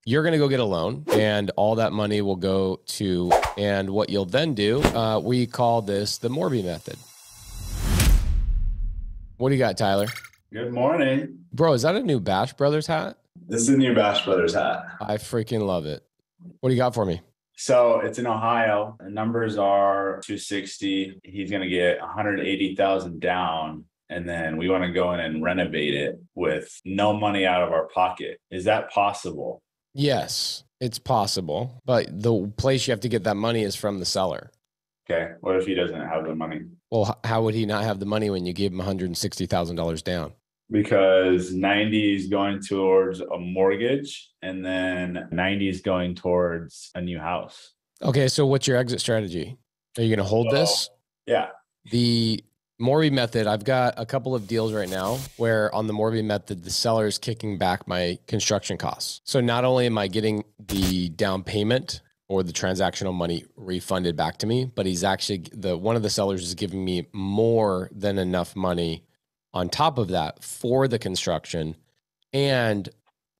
you're going to go get a loan and all that money will go to, and what you'll then do, we call this the Morby Method. What do you got, Tyler? Good morning. Bro, is that a new Bash Brothers hat? This is a new Bash Brothers hat. I freaking love it. What do you got for me? So it's in Ohio. The numbers are 260. He's going to get 180,000 down. And then we want to go in and renovate it with no money out of our pocket. Is that possible? Yes, it's possible. But the place you have to get that money is from the seller. Okay. What if he doesn't have the money? Well, how would he not have the money when you gave him $160,000 down? Because 90 is going towards a mortgage and then 90 is going towards a new house. Okay, so what's your exit strategy? Are you going to hold this? Yeah. The Morby Method, I've got a couple of deals right now where on the Morby Method, the seller is kicking back my construction costs. So not only am I getting the down payment or the transactional money refunded back to me, but he's actually, one of the sellers is giving me more than enough money on top of that for the construction and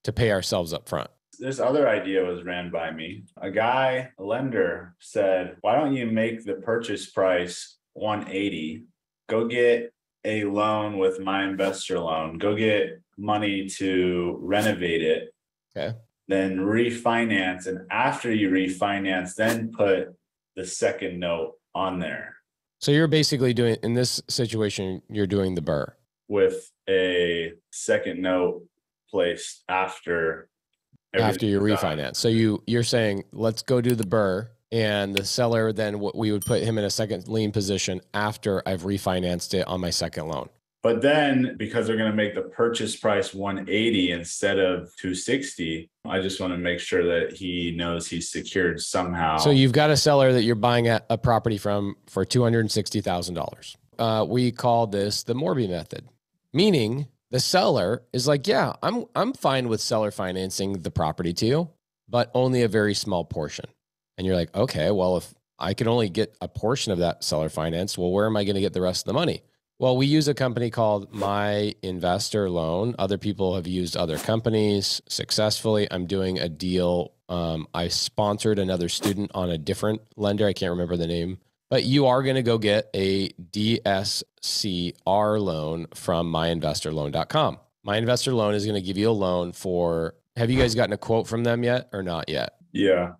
to pay ourselves up front. This other idea was ran by me. A lender said, why don't you make the purchase price 180? Go get a loan with MyInvestorLoan. Go get money to renovate it. Okay. Then refinance. And after you refinance, then put the second note on there. So you're basically doing, in this situation, you're doing the BRRRR. With a second note placed after you refinance. So you're saying, let's go do the BRRRR, and the seller then we would put him in a second lien position after I've refinanced it on my second loan. But then because they're going to make the purchase price 180 instead of 260, I just want to make sure that he knows he's secured somehow. So you've got a seller that you're buying a property from for $260,000. We call this the Morby Method, meaning the seller is like, yeah, I'm fine with seller financing the property to you, but only a very small portion. And you're like, okay, well, if I can only get a portion of that seller finance, well, where am I going to get the rest of the money? Well, we use a company called MyInvestorLoan. Other people have used other companies successfully. I'm doing a deal. I sponsored another student on a different lender. I can't remember the name, but you are going to go get a DSCR loan from myinvestorloan.com. MyInvestorLoan is going to give you a loan for, have you guys gotten a quote from them yet or not yet? Yeah.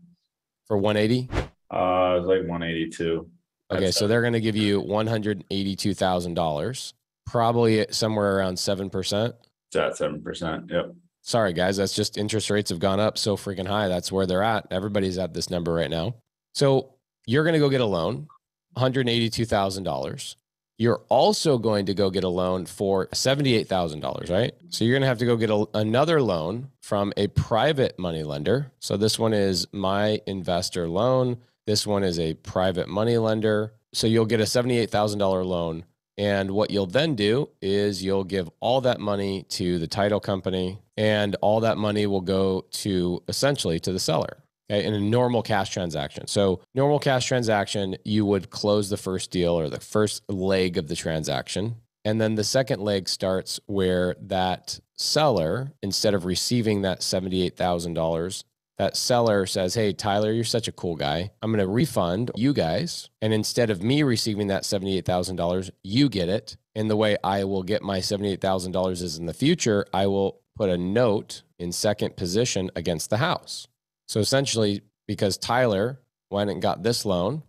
For 180? It's like 182. Okay, so they're going to give you $182,000, probably somewhere around 7%. It's at 7%. Yep. Sorry, guys, that's just interest rates have gone up so freaking high. That's where they're at. Everybody's at this number right now. So you're going to go get a loan, $182,000. You're also going to go get a loan for $78,000, right? So you're going to have to go get another loan from a private money lender. So this one is MyInvestorLoan. This one is a private money lender. So you'll get a $78,000 loan. And what you'll then do is you'll give all that money to the title company, and all that money will go to essentially to the seller. Okay, in a normal cash transaction. So normal cash transaction, you would close the first deal or the first leg of the transaction. And then the second leg starts where that seller, instead of receiving that $78,000, that seller says, hey, Tyler, you're such a cool guy. I'm going to refund you guys. And instead of me receiving that $78,000, you get it. And the way I will get my $78,000 is in the future, I will put a note in second position against the house. So essentially, because Tyler went and got this loan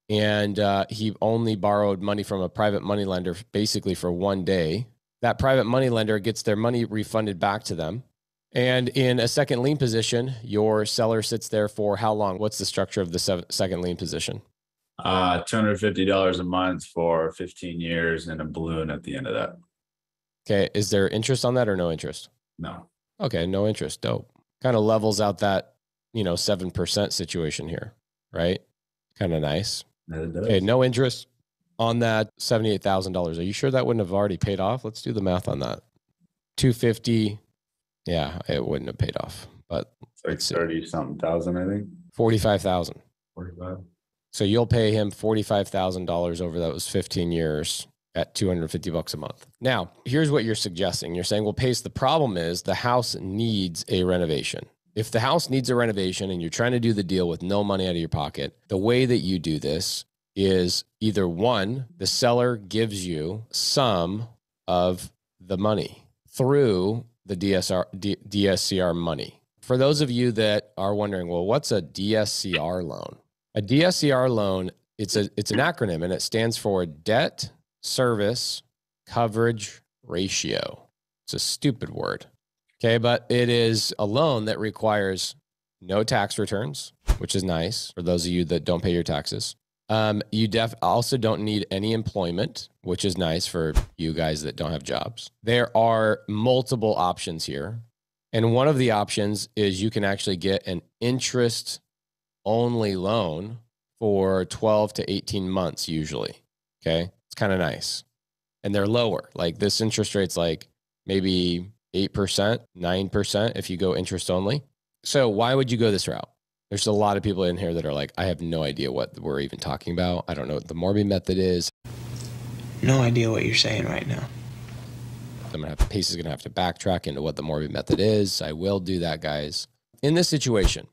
and he only borrowed money from a private money lender basically for 1 day, that private money lender gets their money refunded back to them. And in a second lien position, your seller sits there for how long? What's the structure of the second lien position? $250 a month for 15 years and a balloon at the end of that. Okay. Is there interest on that or no interest? No. Okay. No interest. Dope. Kind of levels out that 7% situation here, right? Kind of nice. Okay, no interest on that $78,000. Are you sure that wouldn't have already paid off? Let's do the math on that. 250. Yeah, it wouldn't have paid off, but it's like 30-something thousand, I think. 45,000. 45. So you'll pay him $45,000 over those 15 years at $250 a month. Now, here's what you're suggesting. You're saying, well, Pace, the problem is the house needs a renovation. if the house needs a renovation and you're trying to do the deal with no money out of your pocket, the way that you do this is either one, the seller gives you some of the money through the DSCR money. For those of you that are wondering, well, what's a DSCR loan? A DSCR loan, it's an acronym, and it stands for Debt Service Coverage Ratio. It's a stupid word. Okay, but it is a loan that requires no tax returns, which is nice for those of you that don't pay your taxes. You also don't need any employment, which is nice for you guys that don't have jobs. There are multiple options here. And one of the options is you can actually get an interest-only loan for 12 to 18 months usually. Okay, it's kind of nice. And they're lower. Like this interest rate's like maybe 8%, 9% if you go interest only. So why would you go this route? There's a lot of people in here that are like, I have no idea what we're even talking about. I don't know what the Morby Method is. No idea what you're saying right now. Pace is going to have to backtrack into what the Morby Method is. I will do that, guys. In this situation,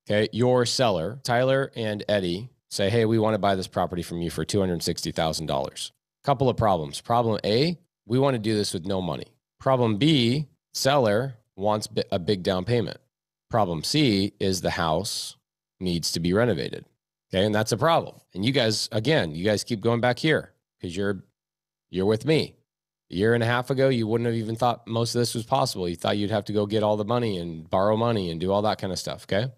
okay, your seller, Tyler and Eddie, say, hey, we want to buy this property from you for $260,000. Couple of problems. Problem A, we want to do this with no money. Problem B, seller wants a big down payment. Problem C is the house needs to be renovated. Okay, and that's a problem. And you guys, again, keep going back here because you're with me. A year and a half ago, you wouldn't have even thought most of this was possible. You thought you'd have to go get all the money and borrow money and do all that kind of stuff, okay?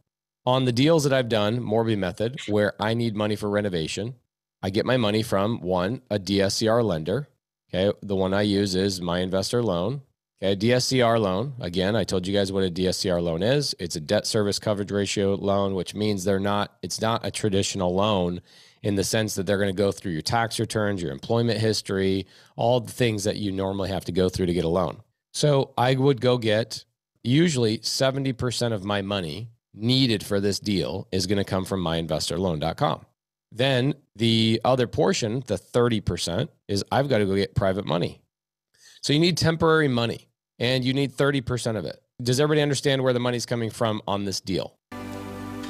On the deals that I've done, Morby Method, where I need money for renovation, I get my money from, one, a DSCR lender. Okay, the one I use is MyInvestorLoan. Okay, DSCR loan, again, I told you guys what a DSCR loan is. It's a debt service coverage ratio loan, which means it's not a traditional loan in the sense that they're going to go through your tax returns, your employment history, all the things that you normally have to go through to get a loan. So I would go get usually 70% of my money needed for this deal is going to come from myinvestorloan.com. Then the other portion, the 30%, is I've got to go get private money. So you need temporary money and you need 30% of it. Does everybody understand where the money's coming from on this deal?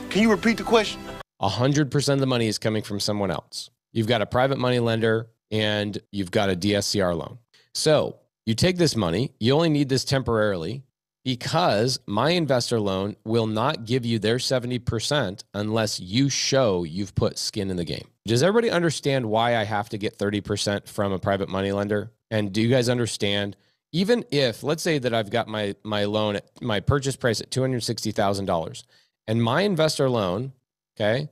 Can you repeat the question? 100% of the money is coming from someone else. You've got a private money lender and you've got a DSCR loan. So you take this money, you only need this temporarily because MyInvestorLoan will not give you their 70% unless you show you've put skin in the game. Does everybody understand why I have to get 30% from a private money lender? And do you guys understand, even if, let's say that I've got my loan, my purchase price at $260,000 and MyInvestorLoan, okay,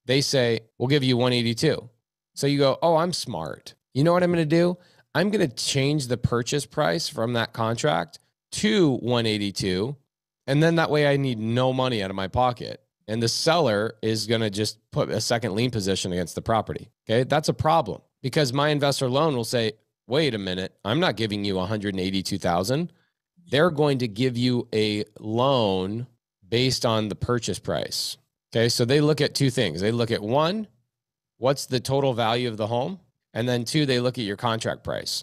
they say, we'll give you 182. So you go, oh, I'm smart. You know what I'm going to do? I'm going to change the purchase price from that contract to 182. And then that way I need no money out of my pocket. And the seller is going to just put a second lien position against the property. Okay. That's a problem because MyInvestorLoan will say, wait a minute, I'm not giving you 182,000. They're going to give you a loan based on the purchase price. Okay. So they look at two things. They look at one, what's the total value of the home? And then two, they look at your contract price.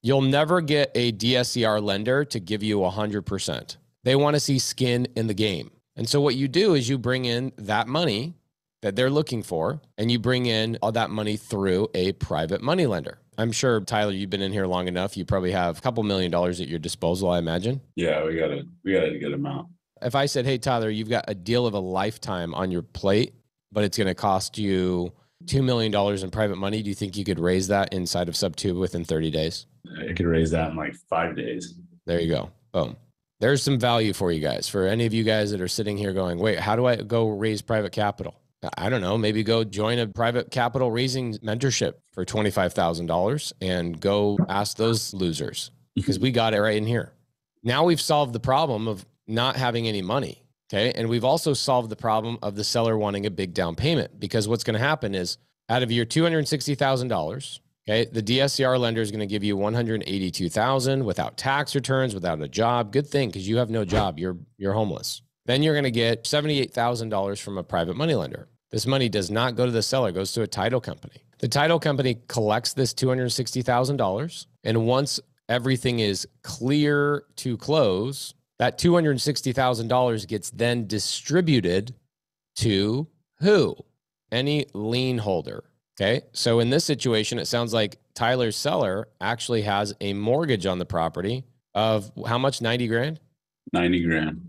You'll never get a DSCR lender to give you 100%. They want to see skin in the game. And so what you do is you bring in that money that they're looking for, and you bring in all that money through a private money lender. I'm sure, Tyler, you've been in here long enough. You probably have a couple $1 million at your disposal, I imagine. Yeah, we got a good amount. If I said, hey, Tyler, you've got a deal of a lifetime on your plate, but it's going to cost you $2 million in private money, do you think you could raise that inside of Subto within 30 days? I could raise that in like 5 days. There you go. Boom. There's some value for you guys. For any of you guys that are sitting here going, wait, how do I go raise private capital? I don't know. Maybe go join a private capital raising mentorship for $25,000 and go ask those losers because we got it right in here. Now we've solved the problem of not having any money. Okay. And we've also solved the problem of the seller wanting a big down payment because what's going to happen is out of your $260,000, okay, the DSCR lender is going to give you $182,000 without tax returns, without a job. Good thing because you have no job. You're homeless. Then you're going to get $78,000 from a private money lender. This money does not go to the seller, it goes to a title company. The title company collects this $260,000. And once everything is clear to close, That $260,000 gets then distributed to who? Any lien holder. Okay. So in this situation, it sounds like Tyler's seller actually has a mortgage on the property of how much? 90 grand? 90 grand.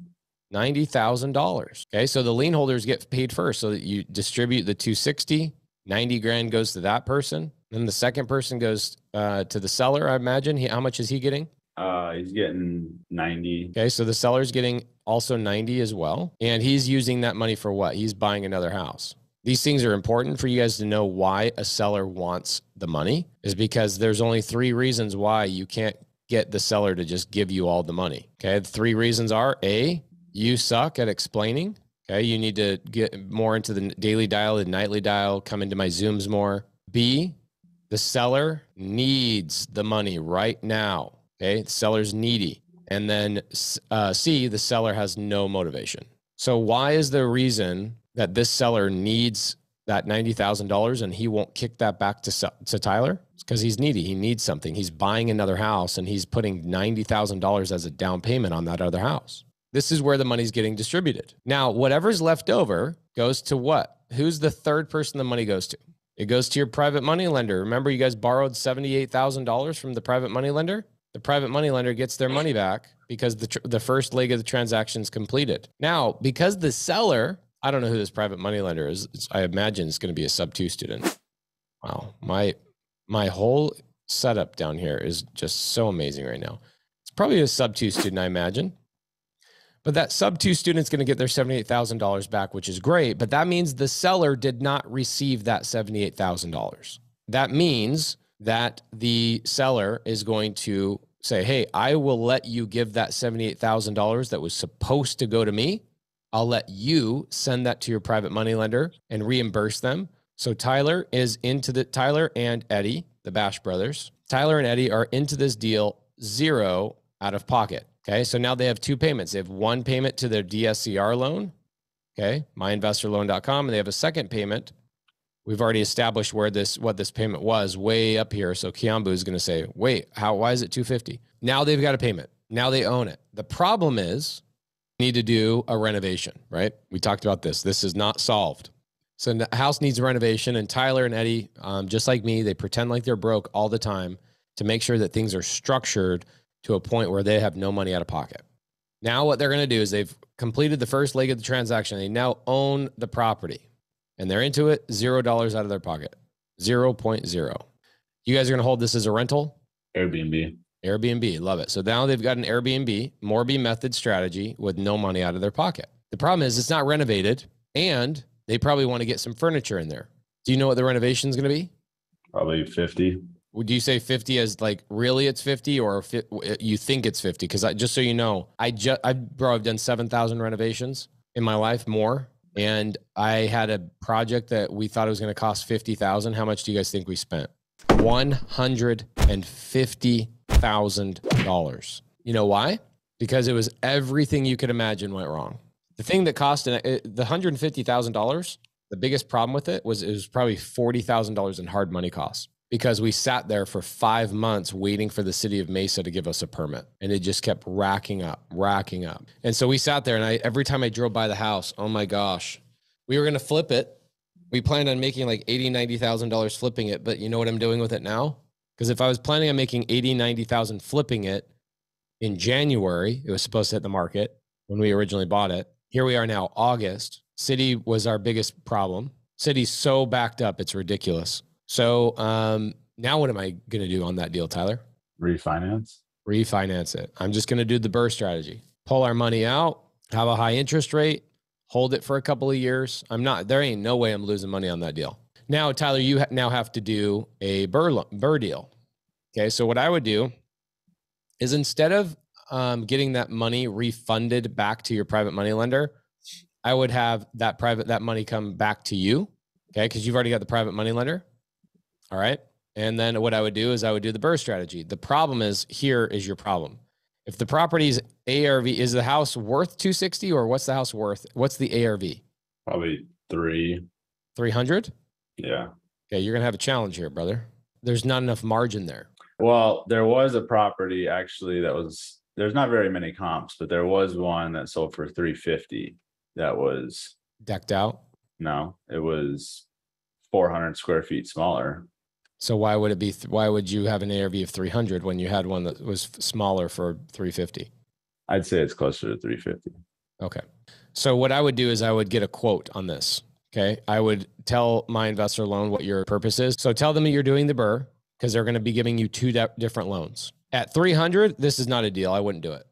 $90,000. Okay. So the lien holders get paid first. So that you distribute the 260, 90 grand goes to that person. Then the second person goes to the seller, I imagine. How much is he getting? He's getting 90. Okay. So the seller's getting also 90 as well. And he's using that money for what? He's buying another house. These things are important for you guys to know why a seller wants the money, is because there's only 3 reasons why you can't get the seller to just give you all the money. Okay. The 3 reasons are: A, you suck at explaining. Okay. You need to get more into the daily dial, the nightly dial, come into my Zooms more. B, the seller needs the money right now. Okay. The seller's needy. And then C, the seller has no motivation. So why is the reason that this seller needs that $90,000 and he won't kick that back to Tyler? It's because he's needy. He needs something. He's buying another house and he's putting $90,000 as a down payment on that other house. This is where the money's getting distributed. Now, whatever's left over goes to what? Who's the third person the money goes to? It goes to your private money lender. Remember, you guys borrowed $78,000 from the private money lender? The private money lender gets their money back because the first leg of the transaction is completed. Now, because the seller, I don't know who this private money lender is. I imagine it's going to be a Subto student. Wow. My whole setup down here is just so amazing right now. It's probably a Subto student, I imagine. But that Subto student's going to get their $78,000 back, which is great. But that means the seller did not receive that $78,000. That means that the seller is going to say, hey, I will let you give that $78,000 that was supposed to go to me. I'll let you send that to your private money lender and reimburse them. So Tyler and Eddie, the Bash brothers, Tyler and Eddie are into this deal 0 out of pocket. Okay. So now they have 2 payments. They have one payment to their DSCR loan. Okay. MyInvestorLoan.com. And they have a second payment. We've already established what this payment was way up here. So Kiambu is going to say, wait, why is it $250? Now they've got a payment. Now they own it. The problem is, need to do a renovation, right? We talked about this. This is not solved. So the house needs a renovation, and Tyler and Eddie, just like me, they pretend like they're broke all the time to make sure that things are structured to a point where they have no money out of pocket. Now what they're going to do is they've completed the first leg of the transaction. They now own the property and they're into it, $0 out of their pocket, 0.0. You guys are going to hold this as a rental? Airbnb, love it. So now they've got an Airbnb, Morby Method strategy with no money out of their pocket. The problem is it's not renovated, and they probably want to get some furniture in there. Do you know what the renovation is going to be? Probably 50. Would you say 50 as like really it's 50, or you think it's 50? Because just so you know, I've done 7,000 renovations in my life, more. And I had a project that we thought it was going to cost 50,000. How much do you guys think we spent? $150,000. You know why? Because it was everything you could imagine went wrong. The thing that cost the $150,000, the biggest problem with it was probably $40,000 in hard money costs, because we sat there for 5 months waiting for the city of Mesa to give us a permit. And it just kept racking up. And so we sat there, and every time I drove by the house, oh my gosh, we were going to flip it. We planned on making like $80,000, $90,000 flipping it. But you know what I'm doing with it now? Because if I was planning on making $80,000, $90,000 flipping it in January, it was supposed to hit the market when we originally bought it. Here we are now, August. City was our biggest problem. City's so backed up, it's ridiculous. So now what am I going to do on that deal, Tyler? Refinance it. I'm just going to do the BRRRR strategy. Pull our money out, have a high interest rate, hold it for a couple of years. There ain't no way I'm losing money on that deal. Now, Tyler, you now have to do a BRRRR deal. Okay, so what I would do is, instead of getting that money refunded back to your private money lender, I would have that money come back to you. Okay, because you've already got the private money lender. All right. And then what I would do is I would do the BRRRR strategy. The problem is, here is your problem. If the property's ARV, is the house worth 260, or what's the house worth? What's the ARV? Probably 300? Yeah. Okay. You're going to have a challenge here, brother. There's not enough margin there. Well, there was a property actually that was there's not very many comps, but there was one that sold for 350. That was Decked out. no, it was 400 square feet smaller. So why would it be? Why would you have an ARV of 300 when you had one that was smaller for 350? I'd say it's closer to 350. Okay. So what I would do is I would get a quote on this. Okay. I would tell MyInvestorLoan what your purpose is. So tell them that you're doing the BRRRR because they're going to be giving you two different loans. At 300, this is not a deal. I wouldn't do it.